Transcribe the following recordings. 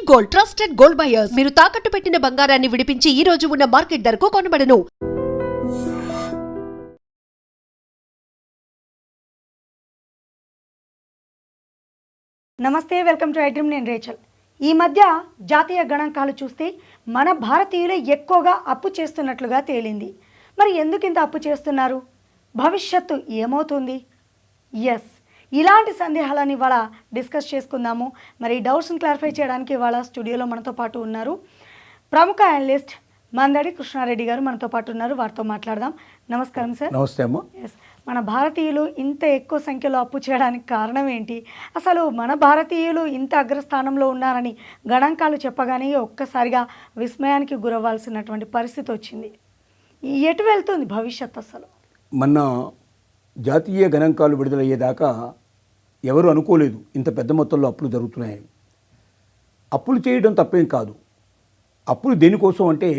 Gold, trusted gold buyers. మీరు తాకట్టు పెట్టిన బంగారాన్ని విడిపించి ఈ రోజు ఉన్న మార్కెట్ ధరకు కొనబడను. నమస్తే, వెల్కమ్ టు ఐడ్రీమ్. నేను రేచల్. ఈ మధ్య జాతీయ గణాంకాలు చూస్తే మన భారతీయులే ఎక్కువగా అప్పు చేస్తున్నట్లుగా తేలింది. మరి ఎందుకు ఇంత అప్పు చేస్తున్నారు? భవిష్యత్తు ఏమవుతుంది? ఎస్, ఇలాంటి సందేహాలను ఇవాళ డిస్కస్ చేసుకుందాము. మరి డౌట్స్ని క్లారిఫై చేయడానికి ఇవాళ స్టూడియోలో మనతో పాటు ఉన్నారు ప్రముఖ అనలిస్ట్ మందడి కృష్ణారెడ్డి గారు మనతో పాటు ఉన్నారు. వారితో మాట్లాడదాం. నమస్కారం సార్. నమస్తే అమ్మ. ఎస్, మన భారతీయులు ఇంత ఎక్కువ సంఖ్యలో అప్పు చేయడానికి కారణం ఏంటి? అసలు మన భారతీయులు ఇంత అగ్రస్థానంలో ఉన్నారని గణాంకాలు చెప్పగానే ఒక్కసారిగా విస్మయానికి గురవ్వాల్సినటువంటి పరిస్థితి వచ్చింది. ఎటు వెళ్తుంది భవిష్యత్? అసలు మొన్న జాతీయ గణాంకాలు విడుదలయ్యేదాకా ఎవరు అనుకోలేదు ఇంత పెద్ద మొత్తంలో అప్పులు జరుగుతున్నాయని. అప్పులు చేయడం తప్పేం కాదు. అప్పులు దేనికోసం అంటే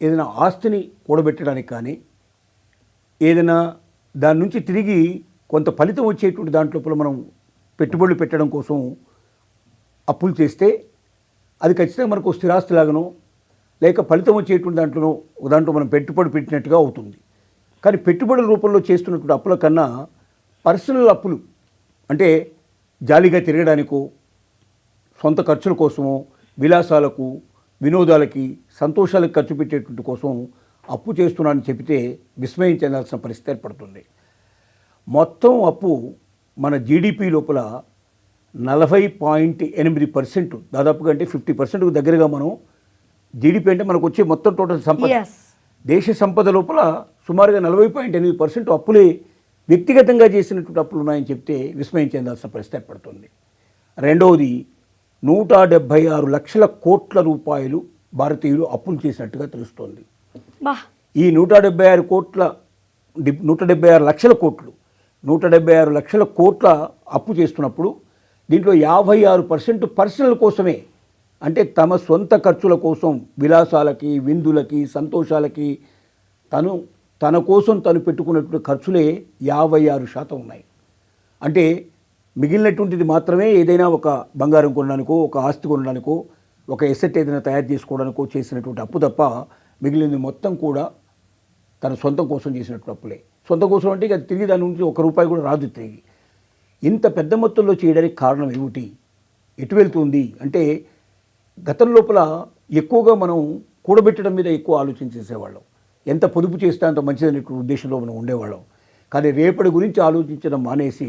ఏదైనా ఆస్తిని కూడబెట్టడానికి కానీ, ఏదైనా దాని నుంచి తిరిగి కొంత ఫలితం వచ్చేటువంటి దాంట్లో మనం పెట్టుబడులు పెట్టడం కోసం అప్పులు చేస్తే అది ఖచ్చితంగా మనకు స్థిరాస్తి లాగానో లేక ఫలితం వచ్చేటువంటి దాంట్లో మనం పెట్టుబడి పెట్టినట్టుగా అవుతుంది. కానీ పెట్టుబడుల రూపంలో చేస్తున్నటువంటి అప్పుల కన్నా పర్సనల్ అప్పులు అంటే జాలీగా తిరగడానికో, సొంత ఖర్చుల కోసమో, విలాసాలకు, వినోదాలకి, సంతోషాలకు ఖర్చు పెట్టేటువంటి కోసం అప్పు చేస్తున్నానని చెబితే విస్మయం చెందాల్సిన పరిస్థితి ఏర్పడుతుంది. మొత్తం అప్పు మన జీడిపి లోపల 40.8%, దాదాపుగా అంటే 50%కు దగ్గరగా మనం జీడిపి అంటే మనకు వచ్చే మొత్తం టోటల్ సంపద, దేశ సంపద లోపల సుమారుగా 40.8% అప్పులే వ్యక్తిగతంగా చేసినటువంటి అప్పులు ఉన్నాయని చెప్తే విస్మయం చెందాల్సిన పరిస్థితి ఏర్పడుతుంది. రెండవది, 176 లక్షల కోట్ల రూపాయలు భారతీయులు అప్పులు చేసినట్టుగా తెలుస్తోంది. ఈ 176 లక్షల కోట్లు 176 లక్షల కోట్ల అప్పు చేస్తున్నప్పుడు దీంట్లో 56% పర్సనల్ కోసమే, అంటే తమ సొంత ఖర్చుల కోసం, విలాసాలకి, విందులకి, సంతోషాలకి తన కోసం తను పెట్టుకున్నటువంటి ఖర్చులే 56% ఉన్నాయి. అంటే మిగిలినటువంటిది మాత్రమే ఏదైనా ఒక బంగారం కొనడానికో, ఒక ఆస్తి కొనడానికో, ఒక ఎసెట్ ఏదైనా తయారు చేసుకోవడానికో చేసినటువంటి అప్పు తప్ప మిగిలినది మొత్తం కూడా తన సొంతం కోసం చేసినటువంటి అప్పులే. సొంతం కోసం అంటే ఇక తిరిగి దాని నుంచి ₹1 కూడా రాదు తిరిగి. ఇంత పెద్ద మొత్తంలో చేయడానికి కారణం ఏమిటి? ఎటు వెళ్తుంది అంటే, గతం లోపల ఎక్కువగా మనం కూడబెట్టడం మీద ఎక్కువ ఆలోచన చేసేవాళ్ళం. ఎంత పొదుపు చేస్తే అంత మంచిదనేటువంటి ఉద్దేశంలో మనం ఉండేవాళ్ళం. కానీ రేపటి గురించి ఆలోచించడం మానేసి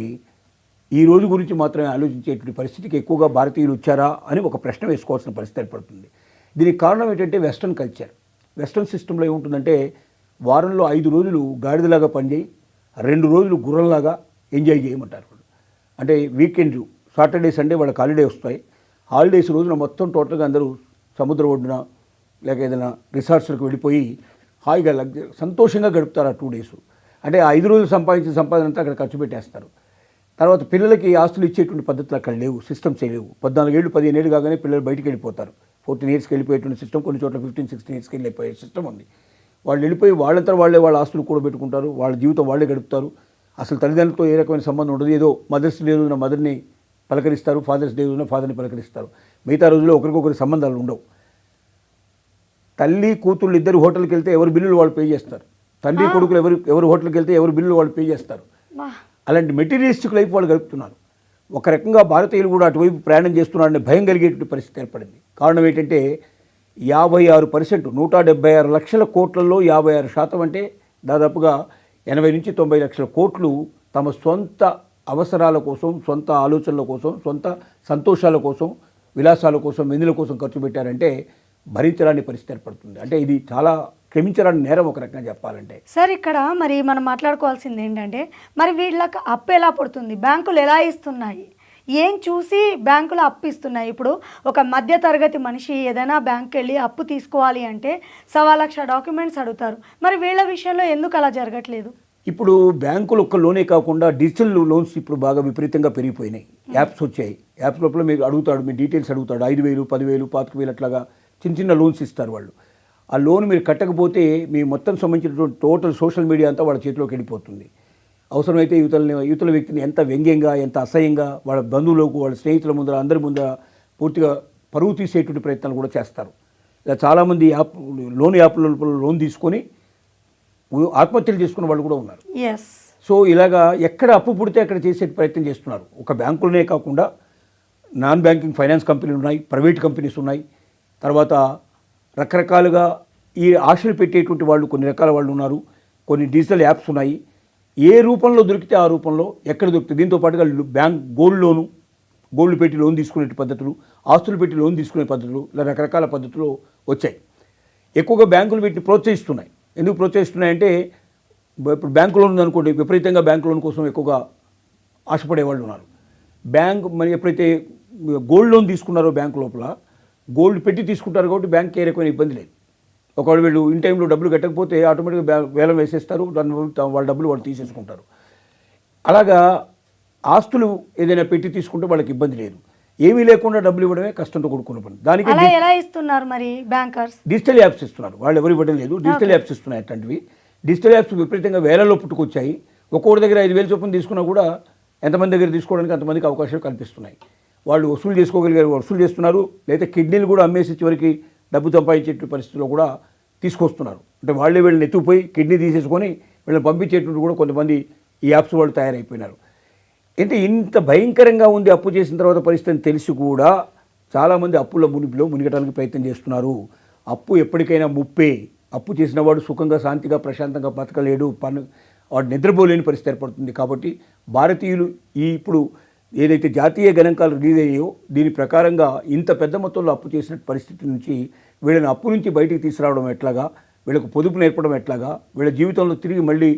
ఈ రోజు గురించి మాత్రమే ఆలోచించేటువంటి పరిస్థితికి ఎక్కువగా భారతీయులు వచ్చారా అని ఒక ప్రశ్న వేసుకోవాల్సిన పరిస్థితి ఏర్పడుతుంది. దీనికి కారణం ఏంటంటే వెస్ట్రన్ కల్చర్. వెస్ట్రన్ సిస్టంలో ఏముంటుందంటే, వారంలో 5 రోజులు గాడిదలాగా పనిచేయి, 2 రోజులు గుర్రంలాగా ఎంజాయ్ చేయమంటారు. అంటే వీకెండ్ సాటర్డే సండే వాళ్ళకి హాలిడే వస్తాయి. హాలిడేస్ రోజున మొత్తం టోటల్గా అందరూ సముద్ర ఒడ్డున లేక ఏదైనా రిసార్ట్స్లకు వెళ్ళిపోయి హాయిగా సంతోషంగా గడుపుతారు ఆ 2 డేస్. అంటే ఆ 5 రోజులు సంపాదించిన సంపాదన అంతా అక్కడ ఖర్చు పెట్టేస్తారు. తర్వాత పిల్లలకి ఆస్తులు ఇచ్చేటువంటి పద్ధతులు అక్కడ లేవు, సిస్టమ్స్ లేవు. 14 ఏళ్ళు 15 ఏళ్ళు కాగానే పిల్లలు బయటికి వెళ్ళిపోతారు. 14 ఇయర్స్కి వెళ్ళిపోయేటువంటి సిస్టమ్, కొన్ని చోట్ల 15-16 ఇయర్స్కి వెళ్ళిపోయే సిస్టమ్ ఉంది. వాళ్ళు వెళ్ళిపోయి వాళ్ళంతా వాళ్ళ ఆస్తులు కూడా పెట్టుకుంటారు, వాళ్ళ జీవితం వాళ్ళే గడుపుతారు. అసలు తల్లిదండ్రులతో ఏ రకమైన సంబంధం ఉండదు. ఏదో మదర్స్ డే రోజున మదర్ని పలకరిస్తారు, ఫాదర్స్ డే రోజున ఫాదర్ని పలకరిస్తారు. మిగతా రోజుల్లో ఒకరికొకరి సంబంధాలు ఉండవు. తల్లి కూతుళ్ళు ఇద్దరు హోటల్కి వెళ్తే ఎవరి బిల్లులు వాళ్ళు పే చేస్తారు. తండ్రి కొడుకులు ఎవరు హోటల్కి వెళ్తే ఎవరి బిల్లులు వాళ్ళు పే చేస్తారు. అలాంటి మెటీరియలిస్టిక్ లైఫ్ వాళ్ళు గడుపుతున్నారు. ఒక రకంగా భారతీయులు కూడా అటువైపు ప్రయాణం చేస్తున్నారనే భయం కలిగేటువంటి పరిస్థితి ఏర్పడింది. కారణం ఏంటంటే 56%, 176 లక్షల కోట్లలో 56% అంటే దాదాపుగా 80 నుంచి 90 లక్షల కోట్లు తమ సొంత అవసరాల కోసం, సొంత ఆలోచనల కోసం, సొంత సంతోషాల కోసం, విలాసాల కోసం, విందుల కోసం ఖర్చు పెట్టారంటే భరించరాని పరిస్థితి ఏర్పడుతుంది. అంటే ఇది చాలా క్షమించరాని నేరం ఒక రకంగా చెప్పాలంటే. సార్, ఇక్కడ మరి మనం మాట్లాడుకోవాల్సింది ఏంటంటే, మరి వీళ్ళకి అప్పు ఎలా పడుతుంది? బ్యాంకులు ఎలా ఇస్తున్నాయి? ఏం చూసి బ్యాంకులు అప్పు ఇస్తున్నాయి? ఇప్పుడు ఒక మధ్య తరగతి మనిషి ఏదైనా బ్యాంక్కి వెళ్ళి అప్పు తీసుకోవాలి అంటే 1,00,000 డాక్యుమెంట్స్ అడుగుతారు. మరి వీళ్ళ విషయంలో ఎందుకు అలా జరగట్లేదు? ఇప్పుడు బ్యాంకులు ఒక్క లోనే కాకుండా డిజిటల్ లోన్స్ ఇప్పుడు బాగా విపరీతంగా పెరిగిపోయినాయి. యాప్స్ వచ్చాయి. యాప్స్ లోపల మీకు అడుగుతాడు, మీ డీటెయిల్స్ అడుగుతాడు. 5,000, 10,000, 25,000 అట్లాగా చిన్న లోన్స్ ఇస్తారు వాళ్ళు. ఆ లోన్ మీరు కట్టకపోతే మీ మొత్తం సంబంధించినటువంటి టోటల్ సోషల్ మీడియా అంతా వాళ్ళ చేతిలోకి వెళ్ళిపోతుంది. అవసరమైతే యువతల వ్యక్తిని ఎంత వ్యంగ్యంగా, ఎంత అసహ్యంగా వాళ్ళ బంధువులకు, వాళ్ళ స్నేహితుల ముందర, అందరి ముందర పూర్తిగా పరువు తీసేటువంటి ప్రయత్నాలు కూడా చేస్తారు. ఇలా చాలామంది యాప్ల లోన్ తీసుకొని ఆత్మహత్యలు చేసుకున్న వాళ్ళు కూడా ఉన్నారు. ఎస్. సో ఇలాగా ఎక్కడ అప్పు పుడితే అక్కడ చేసే ప్రయత్నం చేస్తున్నారు. ఒక బ్యాంకులనే కాకుండా నాన్ బ్యాంకింగ్ ఫైనాన్స్ కంపెనీలు ఉన్నాయి, ప్రైవేట్ కంపెనీస్ ఉన్నాయి, తర్వాత రకరకాలుగా ఈ ఆశలు పెట్టేటువంటి వాళ్ళు కొన్ని రకాల వాళ్ళు ఉన్నారు, కొన్ని డిజిటల్ యాప్స్ ఉన్నాయి. ఏ రూపంలో దొరికితే ఆ రూపంలో ఎక్కడ దొరుకుతుంది. దీంతో పాటుగా బ్యాంక్ గోల్డ్ పెట్టి లోన్ తీసుకునే పద్ధతులు, ఆస్తులు పెట్టి లోన్ తీసుకునే పద్ధతులు, ఇలా రకరకాల పద్ధతులు వచ్చాయి. ఎక్కువగా బ్యాంకులు వీటిని ప్రోత్సహిస్తున్నాయి. ఎందుకు ప్రోత్సహిస్తున్నాయంటే ఇప్పుడు బ్యాంకు లోన్ ఉందనుకోండి, విపరీతంగా బ్యాంకు లోన్ కోసం ఎక్కువగా ఆశపడే వాళ్ళు ఉన్నారు. మరి ఎప్పుడైతే గోల్డ్ లోన్ తీసుకున్నారో బ్యాంకు లోపల గోల్డ్ పెట్టి తీసుకుంటారు కాబట్టి బ్యాంక్ ఏ రకమైన ఇబ్బంది లేదు. ఒకవేళ వీళ్ళు ఇన్ టైంలో డబ్బులు కట్టకపోతే ఆటోమేటిక్గా వేలం వేసేస్తారు, దాని వాళ్ళ డబ్బులు వాళ్ళు తీసేసుకుంటారు. అలాగా ఆస్తులు ఏదైనా పెట్టి తీసుకుంటే వాళ్ళకి ఇబ్బంది లేదు. ఏమీ లేకుండా డబ్బులు ఇవ్వడమే కష్టంతో కూడుకున్న పని. దానికి ఎలా ఇస్తున్నారు మరి బ్యాంకర్స్? డిజిటల్ యాప్స్ ఇస్తున్నారు. వాళ్ళు ఎవరు ఇవ్వడం లేదు, డిజిటల్ యాప్స్ ఇస్తున్నాయి. అట్లాంటివి డిజిటల్ యాప్స్ విపరీతంగా వేలలో పుట్టుకొచ్చాయి. ఒక్కొక్కటి దగ్గర 5,000 చొప్పున తీసుకున్నా కూడా ఎంతమంది దగ్గర తీసుకోవడానికి అంతమందికి అవకాశాలు కల్పిస్తున్నాయి. వాళ్ళు వసూలు చేసుకోగలిగారు, వసూలు చేస్తున్నారు. లేదా కిడ్నీలు కూడా అమ్మేసి చివరికి డబ్బు సంపాదించేటువంటి పరిస్థితిలో కూడా తీసుకొస్తున్నారు. అంటే వాళ్ళే వీళ్ళని ఎత్తుకుపోయి కిడ్నీ తీసేసుకొని వీళ్ళని పంపించేటువంటి కూడా కొంతమంది ఈ యాప్స్ వాళ్ళు తయారైపోయినారు. అంటే ఇంత భయంకరంగా ఉంది అప్పు చేసిన తర్వాత పరిస్థితిని తెలిసి కూడా చాలామంది అప్పుల మునిగడానికి ప్రయత్నం చేస్తున్నారు. అప్పు ఎప్పటికైనా ముప్పే. అప్పు చేసిన వాడు సుఖంగా శాంతిగా ప్రశాంతంగా బతకలేడు, వాడు నిద్రపోలేని పరిస్థితి ఏర్పడుతుంది. కాబట్టి భారతీయులు ఇప్పుడు ఏదైతే జాతీయ గణాంకాలు రిలీజ్ అయ్యాయో దీని ప్రకారంగా ఇంత పెద్ద మొత్తంలో అప్పు చేసిన పరిస్థితి నుంచి వీళ్ళని అప్పు నుంచి బయటికి తీసుకురావడం ఎట్లాగా, వీళ్ళకు పొదుపు నేర్పడం ఎట్లాగా, వీళ్ళ జీవితంలో తిరిగి మళ్ళీ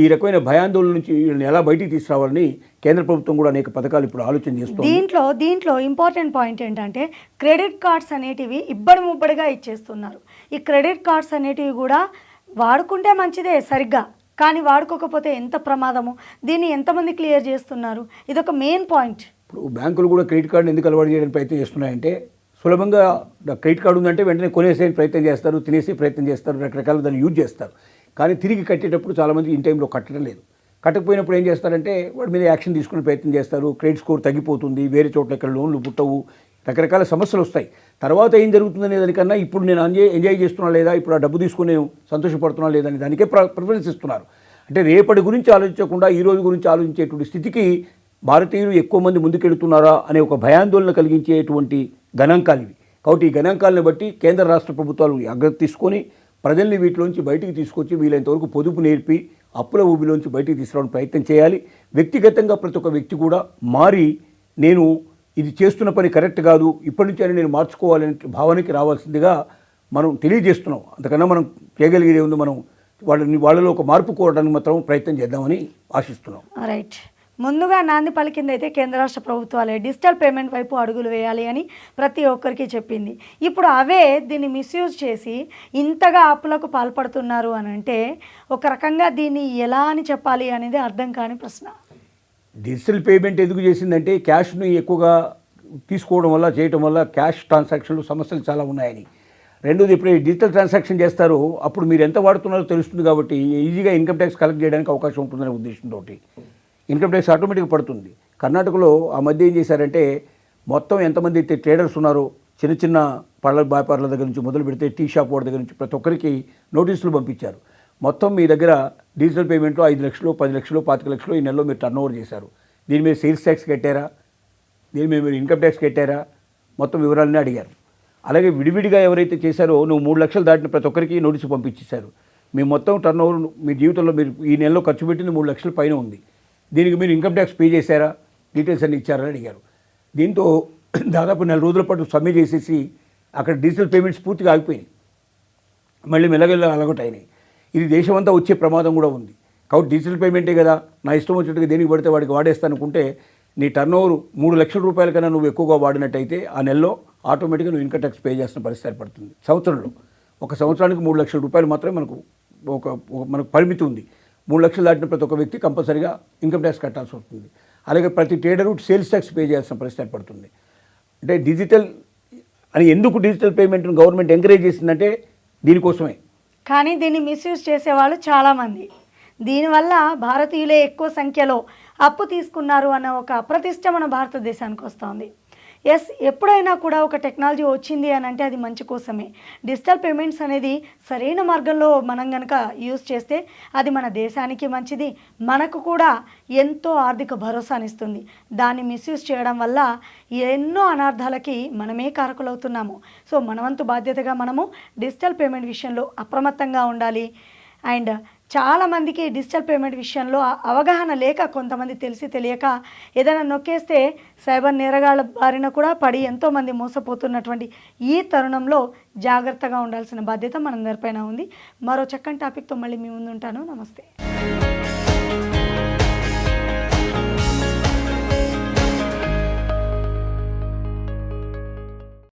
ఈ రకమైన భయాందోళన నుంచి వీళ్ళని ఎలా బయటికి తీసుకురావాలని కేంద్ర ప్రభుత్వం కూడా అనేక పథకాలు ఇప్పుడు ఆలోచన చేస్తుంది. దీంట్లో ఇంపార్టెంట్ పాయింట్ ఏంటంటే క్రెడిట్ కార్డ్స్ అనేటివి ఇబ్బడి ముబ్బడిగా ఇచ్చేస్తున్నారు. ఈ క్రెడిట్ కార్డ్స్ అనేటివి కూడా వాడుకుంటే మంచిదే సరిగ్గా, కానీ వాడుకోకపోతే ఎంత ప్రమాదము. దీన్ని ఎంతమంది క్లియర్ చేస్తున్నారు? ఇదొక మెయిన్ పాయింట్. ఇప్పుడు బ్యాంకులు కూడా క్రెడిట్ కార్డుని ఎందుకు అలవాటు చేయడానికి ప్రయత్నం చేస్తున్నాయంటే సులభంగా క్రెడిట్ కార్డు ఉందంటే వెంటనే కొనేసే ప్రయత్నం చేస్తారు, తినేసే ప్రయత్నం చేస్తారు, రకరకాల దాన్ని యూజ్ చేస్తారు. కానీ తిరిగి కట్టేటప్పుడు చాలామంది ఇన్ టైంలో కట్టడం లేదు. కట్టకపోయినప్పుడు ఏం చేస్తారంటే వాడి మీద యాక్షన్ తీసుకునే ప్రయత్నం చేస్తారు. క్రెడిట్ స్కోర్ తగ్గిపోతుంది, వేరే చోట్ల ఇక్కడ లోన్లు పుట్టవు, రకరకాల సమస్యలు వస్తాయి. తర్వాత ఏం జరుగుతుందనే దానికన్నా ఇప్పుడు నేను ఎంజాయ్ చేస్తున్నా లేదా, ఇప్పుడు ఆ డబ్బు తీసుకుని నేను సంతోషపడుతున్నా లేదా అని దానికే ప్రిఫరెన్స్ ఇస్తున్నారు. అంటే రేపటి గురించి ఆలోచించకుండా ఈ రోజు గురించి ఆలోచించేటువంటి స్థితికి భారతీయులు ఎక్కువ మంది ముందుకెళ్తున్నారా అనే ఒక భయాందోళన కలిగించేటువంటి గణాంకాలు ఇవి. కాబట్టి ఈ గణాంకాలను బట్టి కేంద్ర రాష్ట్ర ప్రభుత్వాలు జాగ్రత్త తీసుకొని ప్రజల్ని వీటిలోంచి బయటికి తీసుకొచ్చి వీలైనంతవరకు పొదుపు నేర్పి అప్పుల ఊబిలోంచి బయటికి తీసుకురావడానికి ప్రయత్నం చేయాలి. వ్యక్తిగతంగా ప్రతి ఒక్క వ్యక్తి కూడా మారి నేను ఇది చేస్తున్న పని కరెక్ట్ కాదు, ఇప్పటి నుంచి అని నేను మార్చుకోవాలనే భావనకి రావాల్సిందిగా మనం తెలియజేస్తున్నాం. అంతకన్నా మనం చేయగలిగేది ఉంది. మనం వాళ్ళలో ఒక మార్పు కోవడానికి మాత్రం ప్రయత్నం చేద్దామని ఆశిస్తున్నాం. రైట్. ముందుగా నాంది పలికింది అయితే కేంద్ర రాష్ట్ర ప్రభుత్వాలే డిజిటల్ పేమెంట్ వైపు అడుగులు వేయాలి అని ప్రతి ఒక్కరికి చెప్పింది. ఇప్పుడు అవే దీన్ని మిస్యూజ్ చేసి ఇంతగా అప్పులకు పాల్పడుతున్నారు అని అంటే ఒక రకంగా దీన్ని ఎలా అని చెప్పాలి అనేది అర్థం కాని ప్రశ్న. డిజిటల్ పేమెంట్ ఎందుకు చేసిందంటే క్యాష్ను ఎక్కువగా తీసుకోవడం వల్ల చేయటం వల్ల క్యాష్ ట్రాన్సాక్షన్లు సమస్యలు చాలా ఉన్నాయని. రెండోది ఇప్పుడు డిజిటల్ ట్రాన్సాక్షన్ చేస్తారో అప్పుడు మీరు ఎంత వాడుతున్నారో తెలుస్తుంది కాబట్టి ఈజీగా ఇన్కమ్ ట్యాక్స్ కలెక్ట్ చేయడానికి అవకాశం ఉంటుందనే ఉద్దేశంతో ఇన్కమ్ ట్యాక్స్ ఆటోమేటిక్గా పడుతుంది. కర్ణాటకలో ఆ మధ్య ఏం చేశారంటే మొత్తం ఎంతమంది అయితే ట్రేడర్స్ ఉన్నారో చిన్న చిన్న పళ్ళ వ్యాపారుల దగ్గర నుంచి మొదలు పెడితే టీ షాప్ వాడి దగ్గర నుంచి ప్రతి ఒక్కరికి నోటీసులు పంపించారు. మొత్తం మీ దగ్గర డిజిటల్ పేమెంట్లో 5 లక్షలు 10 లక్షలు 25 లక్షలు ఈ నెలలో మీరు టర్న్ ఓవర్ చేశారు, దీని మీద సేల్స్ ట్యాక్స్ కట్టారా, దీని మీద మీరు ఇన్కమ్ ట్యాక్స్ కట్టారా, మొత్తం వివరాలన్నీ అడిగారు. అలాగే విడివిడిగా ఎవరైతే చేశారో నువ్వు 3 లక్షలు దాటిన ప్రతి ఒక్కరికి నోటీసు పంపించేశారు. మీ మొత్తం టర్న్ ఓవర్ మీ జీవితంలో మీరు ఈ నెలలో ఖర్చు పెట్టింది 3 లక్షల పైన ఉంది, దీనికి మీరు ఇన్కమ్ ట్యాక్స్ పే చేశారా, డీటెయిల్స్ అన్ని ఇచ్చారని అడిగారు. దీంతో దాదాపు 4 రోజుల పాటు సమ్మె చేసేసి అక్కడ డిజిటల్ పేమెంట్స్ పూర్తిగా ఆగిపోయినాయి, మళ్ళీ మెల్లగెల్ల అలగొట్టయినాయి. ఇది దేశమంతా వచ్చే ప్రమాదం కూడా ఉంది. కాబట్టి డిజిటల్ పేమెంటే కదా, నా ఇష్టం వచ్చినట్టుగా దేనికి పడితే వాడికి వాడేస్తానుకుంటే నీ టర్న్ ఓవర్ 3 లక్షల రూపాయల కన్నా నువ్వు ఎక్కువగా వాడినట్టయితే ఆ నెలలో ఆటోమేటిక్గా నువ్వు ఇన్కమ్ ట్యాక్స్ పే చేసిన పరిస్థితి ఏర్పడుతుంది. సంవత్సరంలో ఒక సంవత్సరానికి 3 లక్షల రూపాయలు మాత్రమే మనకు పరిమితి ఉంది. 3 లక్షలు దాటిన ప్రతి ఒక్క వ్యక్తి కంపల్సరీగా ఇన్కమ్ ట్యాక్స్ కట్టాల్సి వస్తుంది. అలాగే ప్రతి ట్రేడరు సేల్స్ ట్యాక్స్ పే చేయాల్సిన పరిస్థితి ఏర్పడుతుంది. అంటే డిజిటల్ అని ఎందుకు డిజిటల్ పేమెంట్ను గవర్నమెంట్ ఎంకరేజ్ చేసిందంటే దీనికోసమే. కానీ దీన్ని మిస్యూజ్ చేసేవాళ్ళు చాలామంది. దీనివల్ల భారతీయులే ఎక్కువ సంఖ్యలో అప్పు తీసుకున్నారు అన్న ఒక అప్రతిష్ట మన భారతదేశానికి వస్తుంది. ఎస్, ఎప్పుడైనా కూడా ఒక టెక్నాలజీ వచ్చింది అని అంటే అది మంచి కోసమే. డిజిటల్ పేమెంట్స్ అనేది సరైన మార్గంలో మనం కనుక యూజ్ చేస్తే అది మన దేశానికి మంచిది, మనకు కూడా ఎంతో ఆర్థిక భరోసానిస్తుంది. దాన్ని మిస్యూజ్ చేయడం వల్ల ఎన్నో అనార్థాలకి మనమే కారకులవుతున్నాము. సో మనవంతు బాధ్యతగా మనము డిజిటల్ పేమెంట్ విషయంలో అప్రమత్తంగా ఉండాలి. అండ్ చాలామందికి డిజిటల్ పేమెంట్ విషయంలో అవగాహన లేక, కొంతమంది తెలిసి తెలియక ఏదైనా నొక్కేస్తే సైబర్ నేరగాళ్ళ బారిన కూడా పడి ఎంతోమంది మోసపోతున్నటువంటి ఈ తరుణంలో జాగ్రత్తగా ఉండాల్సిన బాధ్యత మనందరిపైన ఉంది. మరో చక్కని టాపిక్తో మళ్ళీ మీ ముందు ఉంటాను. నమస్తే.